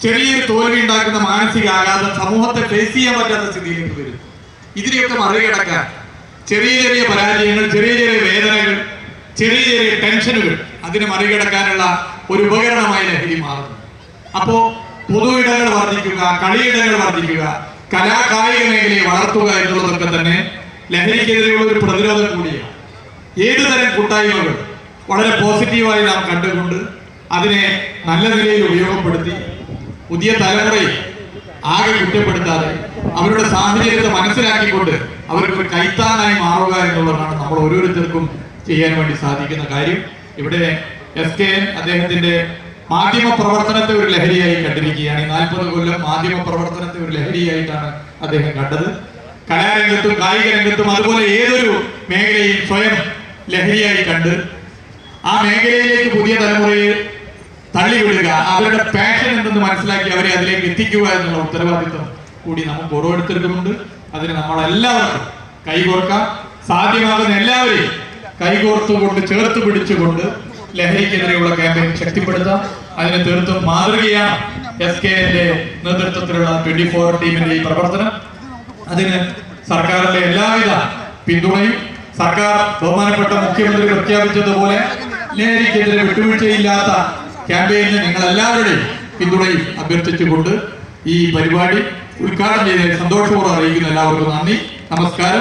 ചെറിയൊരു തോൽവി ഉണ്ടാക്കുന്ന മാനസിക ആഘാതം സമൂഹത്തെ ഫേസ് ചെയ്യാൻ പറ്റാത്ത സ്ഥിതിയിലേക്ക് വരും. ഇതിനെയൊക്കെ മറികടക്കാൻ ചെറിയ ചെറിയ പരാജയങ്ങൾ, ചെറിയ ചെറിയ വേദനകൾ, ചെറിയ ചെറിയ ടെൻഷനുകൾ അതിനെ മറികടക്കാനുള്ള ഒരു ഉപകരണമായി ലഹരി മാറുന്നു. അപ്പോ പൊതു ഇടങ്ങൾ വർദ്ധിക്കുക, കളിയിടങ്ങൾ വർദ്ധിക്കുക, കലാകായിക മേഖലയെ വളർത്തുക എന്നുള്ളതൊക്കെ തന്നെ ലഹരിക്കെതിരെയുള്ള ഒരു പ്രതിരോധം കൂടിയാണ്. ഏതുതരം കൂട്ടായ്മകൾ വളരെ പോസിറ്റീവായി നാം കണ്ടുകൊണ്ട് അതിനെ നല്ല നിലയിൽ ഉപയോഗപ്പെടുത്തി പുതിയ തലമുറയെ ആകെ കുറ്റപ്പെടുത്താതെ അവരുടെ സാഹചര്യത്തെ മനസ്സിലാക്കിക്കൊണ്ട് അവർക്ക് കൈത്താനായി മാറുക എന്നുള്ളതാണ് നമ്മൾ ഓരോരുത്തർക്കും ചെയ്യാൻ വേണ്ടി സാധിക്കുന്ന കാര്യം. ഇവിടെ SKN അദ്ദേഹത്തിന്റെ മാധ്യമ പ്രവർത്തനത്തെ ഒരു ലഹരിയായി കണ്ടിരിക്കുകയാണ്. 40 കൊല്ലം മാധ്യമ പ്രവർത്തനത്തെ ഒരു ലഹരിയായിട്ടാണ് അദ്ദേഹം കണ്ടത്. കലാരംഗത്തും കായിക രംഗത്തും അതുപോലെ ഏതൊരു മേഖലയും സ്വയം ലഹരിയായി കണ്ട് ആ മേഖലയിലേക്ക് പുതിയ തലമുറയെ തള്ളിവിടുക, അവരുടെ പാഷൻ എന്തെന്ന് മനസ്സിലാക്കി അവരെ അതിലേക്ക് എത്തിക്കുക എന്നുള്ള ഉത്തരവാദിത്വം കൂടി നമുക്ക് ഓരോരുത്തർക്കുമുണ്ട്. അതിന് നമ്മളെല്ലാവർക്കും കൈകോർക്കാം. സാധ്യമാകുന്ന എല്ലാവരെയും കൈകോർത്തുകൊണ്ട് ചേർത്ത് പിടിച്ചുകൊണ്ട് ലഹരിക്കെതിരെയുള്ള ക്യാമ്പയിൻ ശക്തിപ്പെടുത്താം. അതിന് തീർത്തും മാതൃകയാണ് SKNന്റെ നേതൃത്വത്തിലുള്ള 24 ടീമിന്റെ ഈ പ്രവർത്തനം. അതിന് സർക്കാരിന്റെ എല്ലാവിധ പിന്തുണയും, സർക്കാർ ബഹുമാനപ്പെട്ട മുഖ്യമന്ത്രി പ്രഖ്യാപിച്ചതുപോലെ ലഹരിക്കെതിരെ വിട്ടുവീഴ്ചയില്ലാത്ത ക്യാമ്പയിന് നിങ്ങൾ എല്ലാവരുടെയും പിന്തുണയും അഭ്യർത്ഥിച്ചുകൊണ്ട് ഈ പരിപാടി ഉദ്ഘാടനം ചെയ്ത് സന്തോഷപൂർവ്വം അറിയിക്കുന്ന എല്ലാവർക്കും നന്ദി, നമസ്കാരം.